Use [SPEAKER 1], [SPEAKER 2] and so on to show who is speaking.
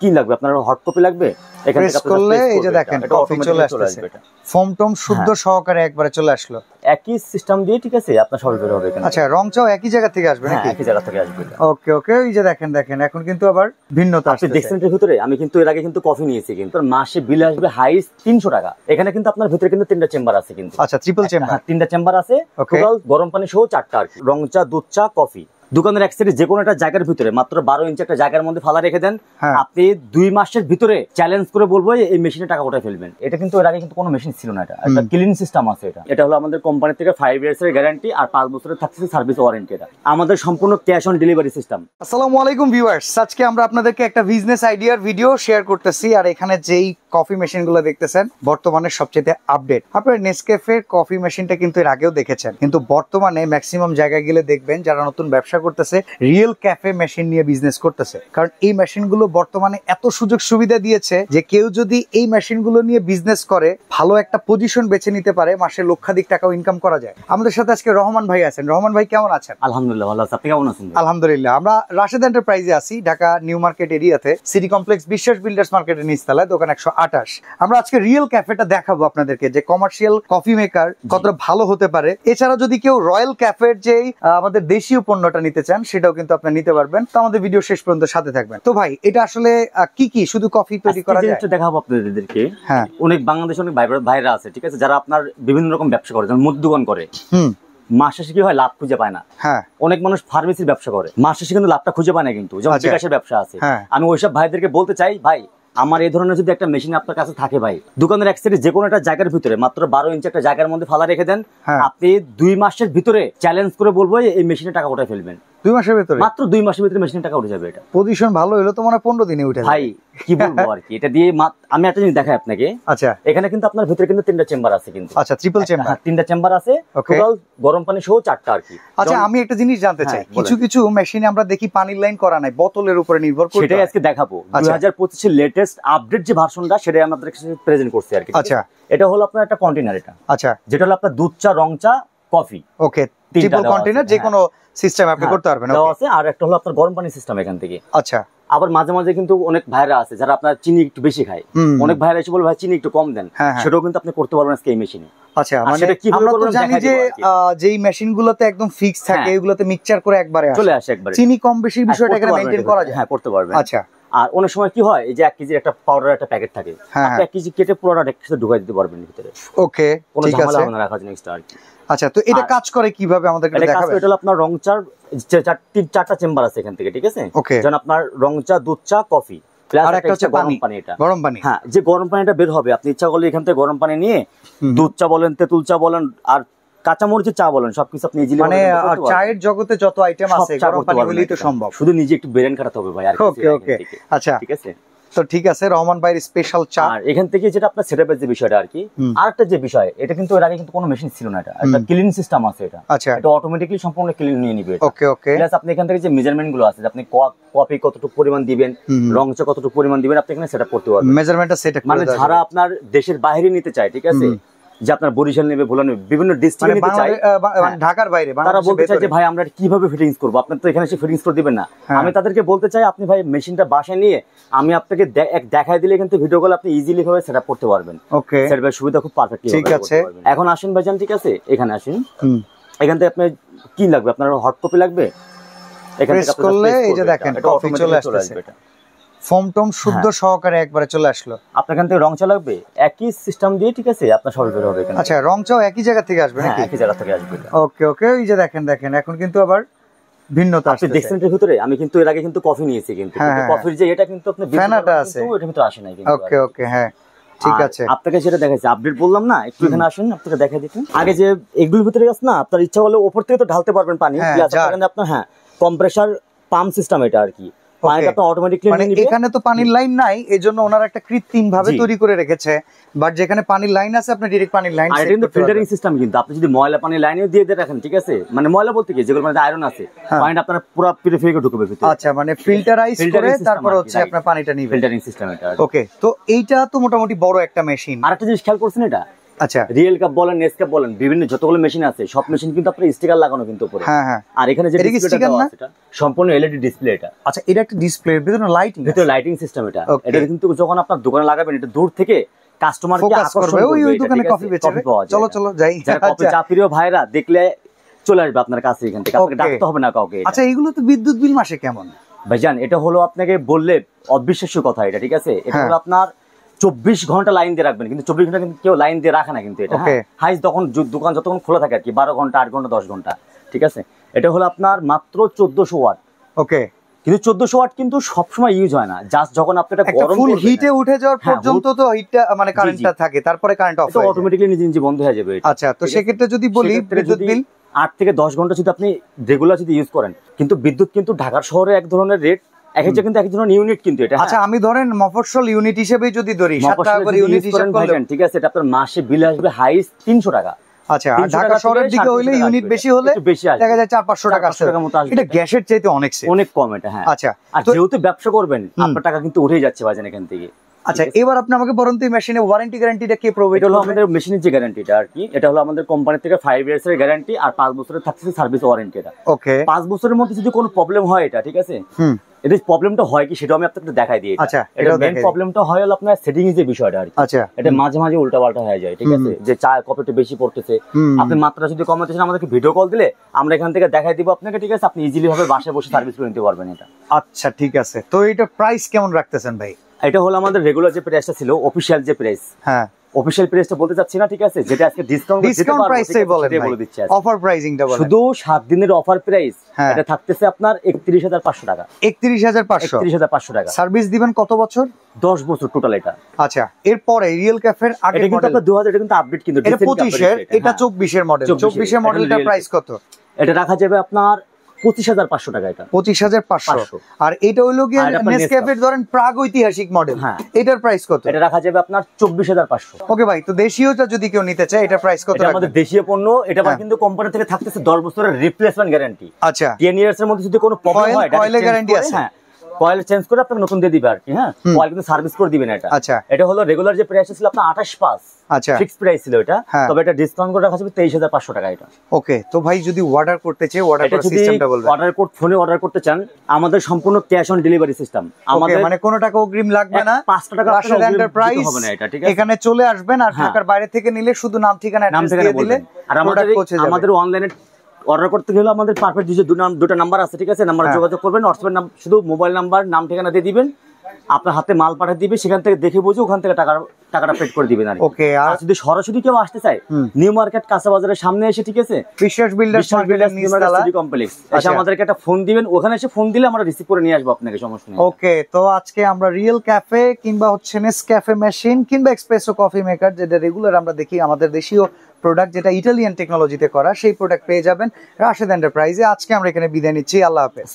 [SPEAKER 1] কি লাগবে আপনার? হট কপি লাগবে? এখানে
[SPEAKER 2] প্রেস করলে এই যে দেখেন কফি চলে আসছে, ফোম টম শুদ্ধ সহকারে একবারে চলে আসলো।
[SPEAKER 1] একই সিস্টেম দিয়ে ঠিক আছে আপনার সবই বের হবে এখানে।
[SPEAKER 2] আচ্ছা, রংটাও একই জায়গা থেকে আসবে নাকি?
[SPEAKER 1] একই জায়গা থেকে আসবে।
[SPEAKER 2] ওকে ওকে, এই যে দেখেন দেখেন এখন কিন্তু আবার ভিন্নতা আসছে।
[SPEAKER 1] আপনি দেখছেন এর ভিতরে আমি কিন্তু এর আগে কিন্তু কফি নিয়েছি, কিন্তু মাসে বিল আসবে হাইস্ট 300 টাকা। এখানে কিন্তু আপনার ভিতরে কিন্তু 3টা চেম্বার আছে কিন্তু।
[SPEAKER 2] আচ্ছা, ট্রিপল চেম্বার।
[SPEAKER 1] 3টা চেম্বার আছে, টোটাল গরম পানি সহ 4টা আর কি। রং চা, দুধ চা, কফি দোকানের এক সাইডে যে কোনো একটা জায়গার ভিতরে মাত্র 12 ইঞ্চি একটা জায়গার মধ্যে ফালা রেখে দেন, আপনি 2 মাসের ভিতরে চ্যালেঞ্জ করে বলবো এই মেশিনে টাকা উঠায় ফেলবেন। এটা কিন্তু এর আগে কিন্তু কোনো মেশিন ছিল না, এটা একটা ক্লিন সিস্টেম আছে। এটা হলো আমাদের কোম্পানি থেকে 5 ইয়ার্স এর গ্যারান্টি আর 5 বছরের থাকছে সার্ভিস ওয়ারেন্টি। এটা আমাদের সম্পূর্ণ ক্যাশ অন ডেলিভারি সিস্টেম।
[SPEAKER 2] আসসালামু আলাইকুম ভিউয়ার্স, আজকে আমরা আপনাদেরকে একটা বিজনেস আইডিয়ার ভিডিও শেয়ার করতেছি। আর এখানে যেই কফি মেশিনগুলো দেখতেছেন বর্তমানে সবচেয়ে আপডেট। আপনারা নেসক্যাফের কফি মেশিনটা কিন্তু এর আগেও দেখেছেন, কিন্তু বর্তমানে ম্যাক্সিমাম জায়গায় গেলে দেখবেন যারা নতুন ব্যবসা করতেছে রিয়েল ক্যাফে মেশিন নিয়ে বিজনেস করতেছে। কারণ এই মেশিনগুলো বর্তমানে এত সুযোগ সুবিধা দিয়েছে যে কেউ যদি এই মেশিনগুলো নিয়ে বিজনেস করে ভালো একটা পজিশন বেছে নিতে পারে, মাসে লক্ষাধিক টাকাও ইনকাম করা যায়। আমাদের সাথে আজকে রহমান ভাই আছেন। রহমান ভাই কেমন আছেন?
[SPEAKER 1] আলহামদুলিল্লাহ ভালো আছি, আপনি কেমন আছেন?
[SPEAKER 2] আলহামদুলিল্লাহ। আমরা রাশেদ এন্টারপ্রাইজে আছি, ঢাকা নিউ মার্কেট এরিয়াতে, সিটি কমপ্লেক্স বিশ্বাস বিল্ডার্স মার্কেটের নিচতলায়, দোকান 128। আমরা আজকে রিয়েল ক্যাফেটা দেখাবো আপনাদেরকে যে কমার্শিয়াল কফি মেকার কতটা ভালো হতে পারে। এছাড়া যদি কেউ রয়্যাল ক্যাফের যে আমাদের দেশীয় পণ্যটা নিতে চান সেটাও কিন্তু আপনি নিতে পারবেন। তো আমাদের ভিডিও শেষ পর্যন্ত সাথে থাকবেন। তো ভাই, এটা আসলে কি কি শুধু কফি তৈরি করা যায়?
[SPEAKER 1] এটা দেখাবো আপনাদেরকে। হ্যাঁ, অনেক বাংলাদেশে অনেক ভাইরা আছে ঠিক আছে, যারা আপনার বিভিন্ন রকম ব্যবসা করে, যেমন মুদি দোকান করে, মাস শেষে কি হয় লাভ খুঁজে পায় না। হ্যাঁ, অনেক মানুষ ফার্মেসির ব্যবসা করে, মাস শেষে কিন্তু লাভটা খুঁজে পায় না কিন্তু, যেমন বিকাশের ব্যবসা আছে। আমি ওইসব ভাইদেরকে বলতে চাই, ভাই আমার এই ধরনের যদি একটা মেশিন আপনার কাছে থাকে, ভাই দোকানের এক সাইডে যে কোনো একটা জায়গার ভিতরে মাত্র 12 ইঞ্চি একটা জায়গার মধ্যে ফালা রেখে দেন, আপনি 2 মাসের ভিতরে চ্যালেঞ্জ করে বলবো এই মেশিনে টাকা উঠায় ফেলবেন।
[SPEAKER 2] 2 মাসের ভিতরে?
[SPEAKER 1] মাত্র 2 মাসের ভিতরে মেশিনে টাকা উঠে যাবে। এটা পজিশন
[SPEAKER 2] ভালো হলো তো মনে 15 দিনে উঠে যাবে।
[SPEAKER 1] ভাই কি বলবো আর কি, এটা দিয়ে আমি একটা জিনিস দেখাই আপনাকে। আচ্ছা, এখানে কিন্তু আপনার ভিতরে কিন্তু 3টা চেম্বার আছে কিন্তু।
[SPEAKER 2] আচ্ছা, ট্রিপল চেম্বার।
[SPEAKER 1] 3টা চেম্বার আছে, টোটাল গরম পানি সহ 4টা আর কি।
[SPEAKER 2] আচ্ছা, আমি একটা জিনিস জানতে চাই, কিছু কিছু মেশিনে আমরা দেখি পানির লাইন করা নাই, বোতলের উপরে নির্ভর করে,
[SPEAKER 1] সেটাই আজকে দেখাবো। 2025 এর লেটেস্ট আপডেট যে ভার্সনটা সেটাই আমি আপনাদের কাছে প্রেজেন্ট করছি আর কি। আচ্ছা, এটা হলো আপনার একটা কন্টেইনার, এটা আচ্ছা, যেটা হলো আপনার দুধ চা, রং চা, কফি।
[SPEAKER 2] ওকে, ট্রিপল কন্টেইনার, যে কোনো সিস্টেম আপনি করতে পারবেন।
[SPEAKER 1] ওকে আছে। আর একটা হলো আপনার গরম পানি সিস্টেম এখান থেকে।
[SPEAKER 2] আচ্ছা,
[SPEAKER 1] আবার মাঝে মাঝে কিন্তু অনেক ভাইরা আছে যারা আপনার চিনি একটু বেশি খায়, অনেক ভাইরা এসে বলে ভাই চিনি একটু কম দেন, সেটাও কিন্তু আপনি করতে পারবেন আজকে এই মেশিনে।
[SPEAKER 2] আচ্ছা, মানে আমরা তো জানি যে যেই মেশিনগুলোতে একদম ফিক্স থাকে এগুলোতে মিক্সচার করে একবারে
[SPEAKER 1] চলে আসে, একবারে
[SPEAKER 2] চিনি কম বেশি বিষয়টা এখানে মেইনটেইন করা যায়।
[SPEAKER 1] হ্যাঁ, করতে পারবেন।
[SPEAKER 2] আচ্ছা,
[SPEAKER 1] আর অনেক সময় কি হয়, এই যে 1 কেজির একটা পাউডার একটা প্যাকেট থাকে, আপনি 1 কেজি কেটে পুরোটা একসাথে ঢুকাই দিতে পারবেন ভিতরে।
[SPEAKER 2] ওকে,
[SPEAKER 1] কোনো ঝামেলা হবে না রাখার জন্য এক্সট্রা আর কি।
[SPEAKER 2] আচ্ছা, তো এটা কাজ করে কিভাবে আমাদেরকে দেখাবেন?
[SPEAKER 1] এটা হলো আপনার রং চার 4টা চেম্বার আছে এখান থেকে, ঠিক আছে? যেমন আপনার রং চা, দুধ চা, কফি,
[SPEAKER 2] আর একটা হচ্ছে গরম পানি। এটা গরম পানি।
[SPEAKER 1] হ্যাঁ, যে গরম পানিটা বের হবে আপনি ইচ্ছা করলে এখান থেকে গরম পানি নিয়ে দুধ চা বলেন, তেঁতুল চা বলেন, আর কাঁচামরিচের চা বলেন, সবকিছু আপনি ইজিলি,
[SPEAKER 2] মানে চায়ের জগতে যত আইটেম আছে গরম পানি হলেই তো সম্ভব।
[SPEAKER 1] শুধু নিজে একটু ব্রেন খাটাতে হবে ভাই আর কি।
[SPEAKER 2] ওকে ওকে, আচ্ছা ঠিক আছে। তো ঠিক আছে, রহমান ভাইয়ের স্পেশাল চা।
[SPEAKER 1] আর এখান থেকে যেটা আপনার সেটআপের যে বিষয়টা আর কি, আরেকটা যে বিষয়, এটা কিন্তু এর আগে কিন্তু কোনো মেশিন ছিল না, এটা একটা ক্লিন সিস্টেম আছে। এটা আচ্ছা, এটা অটোমেটিক্যালি সম্পূর্ণ ক্লিন নিয়ে নিবে।
[SPEAKER 2] ওকে ওকে,
[SPEAKER 1] প্লাস আপনি এখান থেকে যে মেজারমেন্ট গুলো আছে, আপনি কফি কতটুকু পরিমাণ দিবেন, রং চা কতটুকু পরিমাণ দিবেন, আপনি এখানে সেটআপ করতে পারবেন।
[SPEAKER 2] মেজারমেন্টটা সেট করে,
[SPEAKER 1] মানে যারা আপনার দেশের বাইরে নিতে চায়, ঠিক আছে, যে আপনার বরিশাল নেবে, ভোলা নেবে, বিভিন্ন ডিস্ট্রিক্টে নিতে চায়,
[SPEAKER 2] ঢাকার বাইরে,
[SPEAKER 1] তারা বলতে চায় যে ভাই আমরা কিভাবে ফিটিংস করব, আপনি তো এখানে এসে ফিটিংস করে দিবেন না। আমি তাদেরকে বলতে চাই আপনি ভাই মেশিনটা বাসায় নিয়ে আমি আপনাকে দেখাই দিলে কিন্তু ভিডিও কল আপনি ইজিলি ভাবে সেটআপ করতে পারবেন। ওকে, সেটআপের সুবিধা খুব পারফেক্টলি
[SPEAKER 2] ঠিক আছে।
[SPEAKER 1] এখন আসেন ভাইজান, ঠিক আছে, এখানে আসেন। এখান থেকে আপনার কি লাগবে? আপনার হট কপি লাগবে?
[SPEAKER 2] এখানে প্রেস করলে এই যে দেখেন কফি চলে আসছে, ফোম টম শুদ্ধ সহকারে একবারে চলে আসলো।
[SPEAKER 1] আপনার এখান থেকে রং চা লাগবে, একই সিস্টেম দিয়ে, ঠিক আছে, আপনার সবই বের হবে এখানে।
[SPEAKER 2] আচ্ছা, রং চাও একই জায়গা থেকে আসবে নাকি?
[SPEAKER 1] একই জায়গা থেকে আসবে।
[SPEAKER 2] ওকে ওকে, এই যে দেখেন দেখেন এখন কিন্তু আবার ভিন্নতা আসছে।
[SPEAKER 1] আপনি দেখছেন এর ভিতরে আমি কিন্তু এর আগে কিন্তু কফি নিয়েছি, কিন্তু কফির যে এটা কিন্তু আপনি
[SPEAKER 2] ফ্যানাটা আছে,
[SPEAKER 1] এটার ভিতরে আসে না কিন্তু।
[SPEAKER 2] ওকে ওকে, হ্যাঁ ঠিক আছে।
[SPEAKER 1] আপনাকে সেটা দেখাইছি, আপডেট বললাম না, একটু এখানে আসেন, আপনাকে দেখাই দিচ্ছি। আগে যে এগুলোর ভিতরে আছে না, আপনার ইচ্ছা হলে উপর থেকে তো ঢালতে পারবেন পানি, আপনার কম্প্রেসার পাম্প সিস্টেম এটা আর কি।
[SPEAKER 2] এখানে তো পানির লাইন নাই, এজন্য ওনারা একটা কৃত্রিম ভাবে তৈরি করে রেখেছে, বাট যেখানে পানির লাইন আছে আপনি ডাইরেক্ট পানির লাইন।
[SPEAKER 1] আর এটা কিন্তু ফিল্টারিং সিস্টেম, কিন্তু আপনি যদি ময়লা পানির লাইনে দিয়ে রাখেন, ঠিক আছে, মানে ময়লা বলতে কি যেগুলো মানে আয়রন আছে, পানিটা আপনার পুরো পিউরিফাই করে ঢুকবে ভিতরে।
[SPEAKER 2] আচ্ছা, মানে ফিল্টারাইজ করে তারপর হচ্ছে আপনার পানিটা নিবে,
[SPEAKER 1] ফিল্টারিং সিস্টেম এটা।
[SPEAKER 2] ওকে, তো এইটা তো মোটামুটি বড় একটা মেশিন।
[SPEAKER 1] আরেকটা জিনিস খেয়াল করছেন, এটা
[SPEAKER 2] আচ্ছা,
[SPEAKER 1] রিয়েল কাপ বলেন, নেসকাপ বলেন, বিভিন্ন যতগুলো মেশিন আছে সব মেশিন কিন্তু আপনার স্টিকার লাগানো কিন্তু উপরে।
[SPEAKER 2] হ্যাঁ হ্যাঁ।
[SPEAKER 1] আর এখানে যে ডিসপ্লেটা দেওয়া আছে এটা সম্পূর্ণ এলইডি ডিসপ্লে এটা।
[SPEAKER 2] আচ্ছা, এটা একটা ডিসপ্লে, ভিতরে লাইটিং,
[SPEAKER 1] ভিতরে লাইটিং সিস্টেম এটা। এটা কিন্তু যখন আপনার দোকানে লাগাবেন এটা দূর থেকে কাস্টমারকে আকর্ষণ করবে।
[SPEAKER 2] ওই দোকানে কফি বেচে, চলো চলো যাই।
[SPEAKER 1] যারা কফি চা প্রিয় ভাইরা দেখলে চলে আসবে আপনার কাছে, এখান থেকে আপনাকে ডাকতে হবে না কাউকে।
[SPEAKER 2] আচ্ছা, এগুলো তো বিদ্যুৎ বিল মাসে কেমন
[SPEAKER 1] ভাইজান? এটা হলো আপনাকে বললে অবিশ্বাস্য কথা এটা, ঠিক আছে? এটা হলো আপনার 24 ঘন্টা লাইন দিয়ে রাখবেন, কিন্তু 24 ঘন্টা কিন্তু কেউ লাইন দিয়ে রাখে না কিন্তু এটা। হাইস তখন দোকান যতক্ষণ খোলা থাকে আর কি, 12 ঘন্টা 8 ঘন্টা 10 ঘন্টা, ঠিক আছে? এটা হলো আপনার মাত্র 1400 ওয়াট।
[SPEAKER 2] ওকে,
[SPEAKER 1] কিন্তু 1400 ওয়াট কিন্তু সবসময় ইউজ হয় না, জাস্ট যখন আপনি এটা গরম
[SPEAKER 2] ফুল হিটে উঠে যাওয়ার পর্যন্ত তো হিটটা মানে কারেন্টটা থাকে, তারপরে কারেন্ট অফ হয়,
[SPEAKER 1] অটোমেটিক্যালি নিজে নিজে বন্ধ হয়ে যাবে।
[SPEAKER 2] আচ্ছা, তো সেক্ষেত্রে যদি বলি বিদ্যুৎ বিল
[SPEAKER 1] 8 থেকে 10 ঘন্টা যদি আপনি রেগুলার যদি ইউজ করেন, কিন্তু বিদ্যুৎ কিন্তু ঢাকার শহরে এক ধরনের রেট, এক একটা কিন্তু এক ধরনের ইউনিট কিন্তু এটা।
[SPEAKER 2] আচ্ছা, আমি ধরেন মফস্বল ইউনিট হিসেবে যদি ধরি 7 টাকা করে ইউনিট হিসাব করলে,
[SPEAKER 1] ঠিক আছে, এটা আপনার মাসে বিল আসবে হাইস্ট 300 টাকা।
[SPEAKER 2] আচ্ছা, আর ঢাকা শহরের দিকে হইলে ইউনিট বেশি হলে দেখা যায় 400-500 টাকা আসে। এটা গ্যাসের চাইতে অনেক কম এটা। হ্যাঁ,
[SPEAKER 1] আচ্ছা, আর যেহেতু ব্যবসা করবেন আপনার টাকা কিন্তু উঠে যাচ্ছে বাজারে এখান থেকে।
[SPEAKER 2] আচ্ছা, এবার আপনি আমাকে বলুন তো এই মেশিনে ওয়ারেন্টি গ্যারান্টিটা কে প্রোভাইড
[SPEAKER 1] হলো? আমাদের মেশিনের যে গ্যারান্টিটা আর কি, এটা হলো আমাদের কোম্পানি থেকে 5 ইয়ার্স এর গ্যারান্টি আর 5 বছরের থাকছে সার্ভিস ওয়ারেন্টি। এটা ওকে, 5 বছরের মধ্যে যদি কোনো প্রবলেম হয় এটা, ঠিক আছে, এদের প্রবলেমটা হয় কি সেটা আমি আপনাকে দেখাই দিই।
[SPEAKER 2] আচ্ছা,
[SPEAKER 1] এটা মেইন প্রবলেমটা হয় হলো আপনার সেটিংস এর বিষয়টা আর কি। আচ্ছা, এটা মাঝে মাঝে উল্টাপাল্টা হয়ে যায়, ঠিক আছে, যে চা কফিটা বেশি পড়তেছে, আপনি মাত্রা যদি কমাতে চান আমাদেরকে ভিডিও কল দিলে আমরা এখান থেকে দেখাই দিব আপনাকে, ঠিক আছে, আপনি ইজিলি ভাবে বাসায় বসে সার্ভিস করে নিতে পারবেন এটা।
[SPEAKER 2] আচ্ছা, ঠিক আছে। তো এটা প্রাইস কেমন রাখতেছেন ভাই?
[SPEAKER 1] এটা হলো আমাদের রেগুলার যে প্রাইসটা ছিল, অফিশিয়াল যে প্রাইস, হ্যাঁ অফিশিয়াল প্রাইসটা বলতে চাচ্ছি না, ঠিক আছে, যেটা আজকে ডিসকাউন্ট
[SPEAKER 2] প্রাইসটাই বলে দিচ্ছি, অফার প্রাইসিংটা বলেন।
[SPEAKER 1] শুধু 7 দিনের অফার প্রাইস এটা থাকতেছে আপনার 31,500 টাকা।
[SPEAKER 2] 31,500 টাকা। সার্ভিস দিবেন কত বছর?
[SPEAKER 1] 10 বছর টোটাল এটা।
[SPEAKER 2] আচ্ছা, এরপরে রিয়েল ক্যাফের আগে
[SPEAKER 1] এটা কিন্তু আপনার 2000, এটা কিন্তু আপডেট, কিন্তু
[SPEAKER 2] এটা 25 এর, এটা 24 এর মডেল। 24 এর মডেলটার প্রাইস কত?
[SPEAKER 1] এটা রাখা যাবে আপনার 25,500 টাকা। এটা
[SPEAKER 2] 25,500। আর এটা হইলো কি নেসক্যাফের ধরেন প্রাগ ঐতিহাসিক মডেল, এটার প্রাইস কত?
[SPEAKER 1] এটা রাখা যাবে আপনার 24,500।
[SPEAKER 2] ওকে ভাই, তো দেশীয়টা যদি কেউ নিতে চায় এটার প্রাইস কত?
[SPEAKER 1] এটা আমাদের দেশীয় পণ্য, এটা কিন্তু কোম্পানি থেকে থাকতেছে 10 বছরের রিপ্লেসমেন্ট গ্যারান্টি।
[SPEAKER 2] আচ্ছা,
[SPEAKER 1] 10 ইয়ার্স এর মধ্যে যদি কোনো প্রবলেম হয় এটা
[SPEAKER 2] কয়েলের গ্যারান্টি আছে।
[SPEAKER 1] হ্যাঁ, কয়েল চেঞ্জ করে আপনাকে নতুন দিয়ে দিবে আর কি। হ্যাঁ, কয়েল কিন্তু সার্ভিস করে দিবেন এটা। আচ্ছা, এটা হলো রেগুলার যে প্রাইস ছিল আপনার 28,500। আচ্ছা, ফিক্সড প্রাইস ছিল এটা, তবে এটা ডিসকাউন্ট করে রাখা যাবে 23,500 টাকা এটা।
[SPEAKER 2] ওকে, তো ভাই যদি অর্ডার করতে চাই, অর্ডার করার সিস্টেমটা বলবেন।
[SPEAKER 1] অর্ডার কোড ফোনে অর্ডার করতে চান, আমাদের সম্পূর্ণ ক্যাশ অন ডেলিভারি সিস্টেম। আমাদের
[SPEAKER 2] মানে কোনো টাকা অগ্রিম লাগবে না,
[SPEAKER 1] 5 টাকা
[SPEAKER 2] রাশেদ এন্টারপ্রাইজ হবে না এটা, ঠিক আছে? এখানে চলে আসবেন, আর ঢাকার বাইরে থেকে নিলে শুধু নাম ঠিকানা অ্যাড্রেস দিয়ে দিলে। আর
[SPEAKER 1] আমাদের অনলাইনে অর্ডার করতে গেলে আমাদের পারফেক্ট যে দুটো নাম্বার আছে, ঠিক আছে, নাম্বার যোগাযোগ করবেন, হোয়াটসঅ্যাপের নাম, শুধু মোবাইল নাম্বার, নাম ঠিকানা দিয়ে দিবেন, আপনার হাতে মাল পাঠিয়ে দিবে, সেখান থেকে দেখে বুঝে ওখান থেকে টাকাটা পেড করে দিবেন আর ওকে। আর যদি সরাসরি কেউ আসতে চায়, নিউ মার্কেট কাঁচা বাজারের সামনে এসে, ঠিক আছে,
[SPEAKER 2] বিশ্বাস বিল্ডার্স
[SPEAKER 1] কমপ্লেক্স এসে আমাদেরকে একটা ফোন দিবেন, ওখানে এসে ফোন দিলে আমরা রিসিভ করে নিয়ে আসবো আপনাকে, সমস্যা নেই।
[SPEAKER 2] ওকে, তো আজকে আমরা রিয়েল ক্যাফে কিংবা হচ্ছে নেসক্যাফে মেশিন কিংবা এক্সপ্রেসো কফি মেকার, যেটা রেগুলার আমরা দেখি আমাদের দেশীয় প্রোডাক্ট, যেটা ইটালিয়ান টেকনোলজিতে করা, সেই প্রোডাক্ট পেয়ে যাবেন রাশেদ এন্টারপ্রাইজে। আজকে আমরা এখানে বিদায় নিচ্ছি, আল্লাহ হাফেজ।